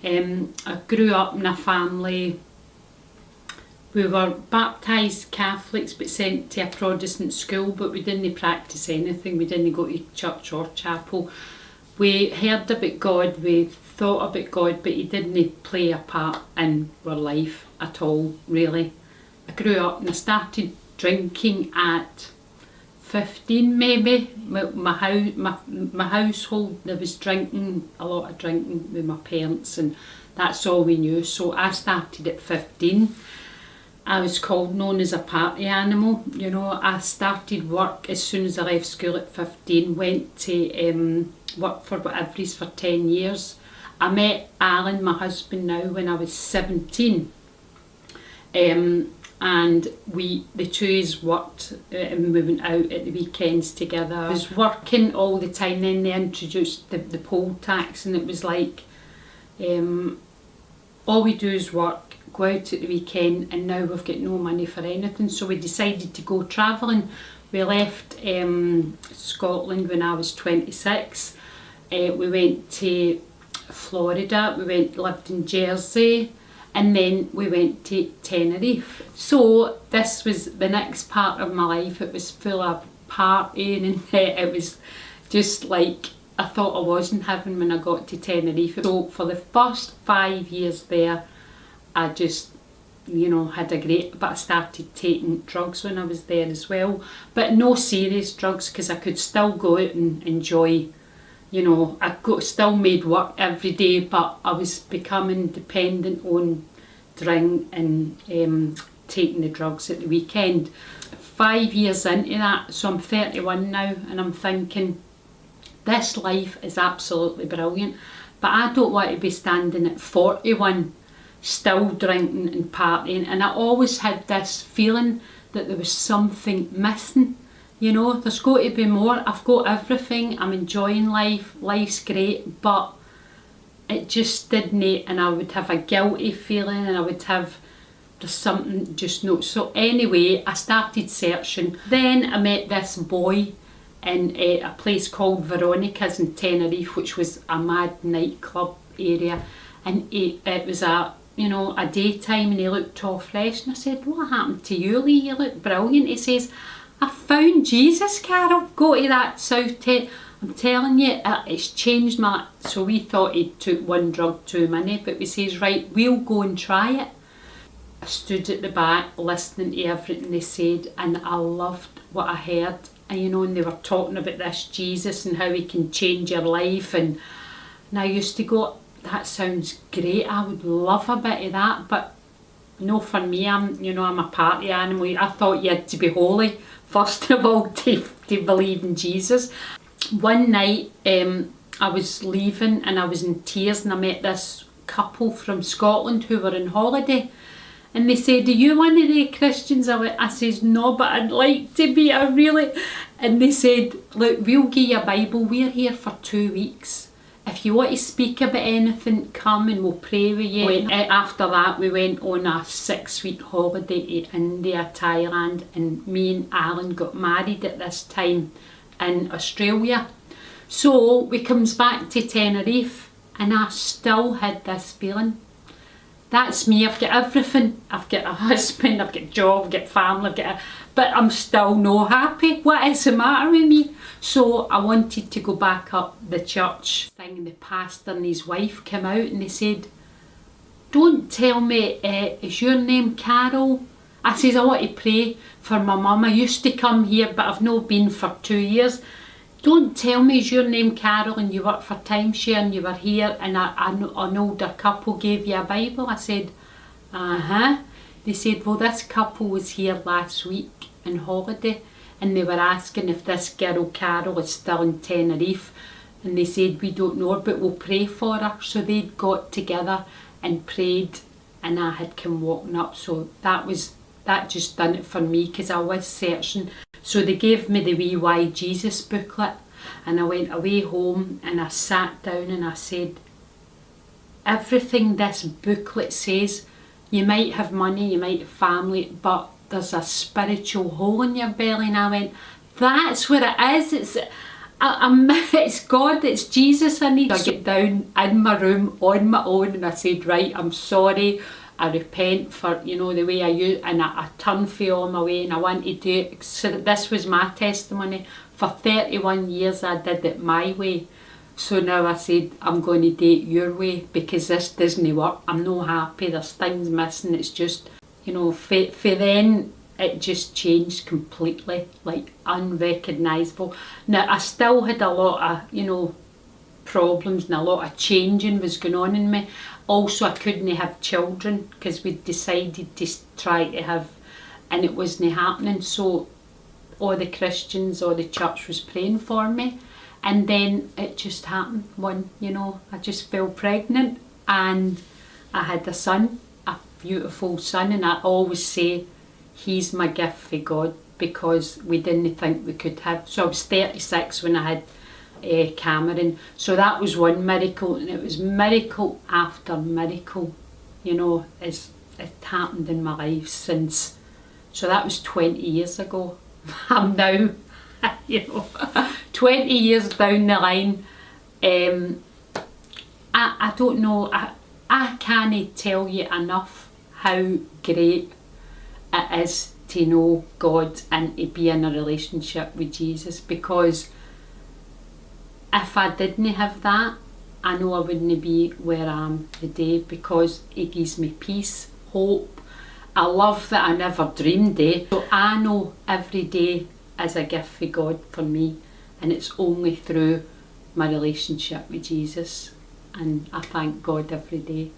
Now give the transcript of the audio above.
I grew up in a family. We were baptised Catholics but sent to a Protestant school, but we didn't practice anything. We didn't go to church or chapel. We heard about God, we thought about God, but he didn't play a part in our life at all, really. I grew up and I started drinking at 15 maybe. My household, there was drinking, a lot of drinking with my parents, and that's all we knew. So I started at 15. I was known as a party animal. You know, I started work as soon as I left school at 15, went to work for Everest for 10 years. I met Alan, my husband now, when I was 17. And the two of us worked and we went out at the weekends together. I was working all the time, then they introduced the poll tax, and it was like, all we do is work, go out at the weekend, and now we've got no money for anything. So we decided to go travelling. We left Scotland when I was 26. We went to Florida, lived in Jersey, and then we went to Tenerife. So this was the next part of my life. It was full of partying, and it was just like, I thought I was in heaven when I got to Tenerife. So for the first 5 years there, I just, you know, had a great, but I started taking drugs when I was there as well. But no serious drugs, because I could still go out and enjoy, you know, still made work every day, but I was becoming dependent on drink and taking the drugs at the weekend. 5 years into that, so I'm 31 now, and I'm thinking, this life is absolutely brilliant, but I don't want to be standing at 41 still drinking and partying. And I always had this feeling that there was something missing. You know, there's got to be more. I've got everything, I'm enjoying life, life's great, but it just didn't, and I would have a guilty feeling, and I would have, there's something just not. So anyway, I started searching. Then I met this boy in a place called Veronica's in Tenerife, which was a mad nightclub area, and it was a daytime, and he looked all fresh, and I said, what happened to you, Lee? You look brilliant. He says, I found Jesus, Carol. Go to that South Tent. I'm telling you, it's changed my... So we thought he took one drug too many, but we says, right, we'll go and try it. I stood at the back listening to everything they said, and I loved what I heard. And you know, and they were talking about this Jesus and how he can change your life, and I used to go, that sounds great, I would love a bit of that, but no, for me, I'm a party animal. I thought you had to be holy first of all to believe in Jesus. One night I was leaving and I was in tears, and I met this couple from Scotland who were on holiday, and they said, are you one of the Christians? I says, no, but I'd like to be, I really... And they said, look, we'll give you a Bible, we're here for 2 weeks. If you want to speak about anything, come and we'll pray with you. After that, we went on a 6-week holiday to India, Thailand, and me and Alan got married at this time in Australia. So we comes back to Tenerife, and I still had this feeling. That's me, I've got everything. I've got a husband, I've got a job, I've got family, but I'm still not happy. What is the matter with me? So I wanted to go back up the church thing, and the pastor and his wife came out and they said, don't tell me, is your name Carol? I says, I want to pray for my mum. I used to come here, but I've not been for 2 years. Don't tell me, is your name Carol and you work for Timeshare and you were here and an older couple gave you a Bible? I said, uh-huh. They said, well, this couple was here last week on holiday, and they were asking if this girl Carol is still in Tenerife, and they said, we don't know her, but we'll pray for her. So they'd got together and prayed, and I had come walking up. So that just done it for me, because I was searching. So they gave me the wee Why Jesus booklet, and I went away home and I sat down and I said, everything this booklet says, you might have money, you might have family, but there's a spiritual hole in your belly. And I went, that's what it is. it's God, it's Jesus I need. I get down in my room on my own and I said, right, I'm sorry, I repent for, you know, the way I use, and I turned for all my way, and I want to do it. So this was my testimony. For 31 years I did it my way. So now I said, I'm going to do it your way, because this doesn't work. I'm not happy, there's things missing. It's just, you know, for then it just changed completely, like unrecognisable. Now I still had a lot of, you know, problems, and a lot of changing was going on in me. Also, I couldn't have children because we decided to try to have, and it wasn't happening. So all the Christians or the church was praying for me, and then it just happened. You know, I just fell pregnant and I had a son, a beautiful son, and I always say he's my gift for God, because we didn't think we could have. So I was 36 when I had Cameron. So that was one miracle, and it was miracle after miracle, you know, it happened in my life since. So that was 20 years ago. I'm now, you know, 20 years down the line. I don't know, I can't tell you enough how great it is to know God and to be in a relationship with Jesus, because if I didn't have that, I know I wouldn't be where I am today, because it gives me peace, hope, a love that I never dreamed of. So I know every day is a gift for God for me, and it's only through my relationship with Jesus, and I thank God every day.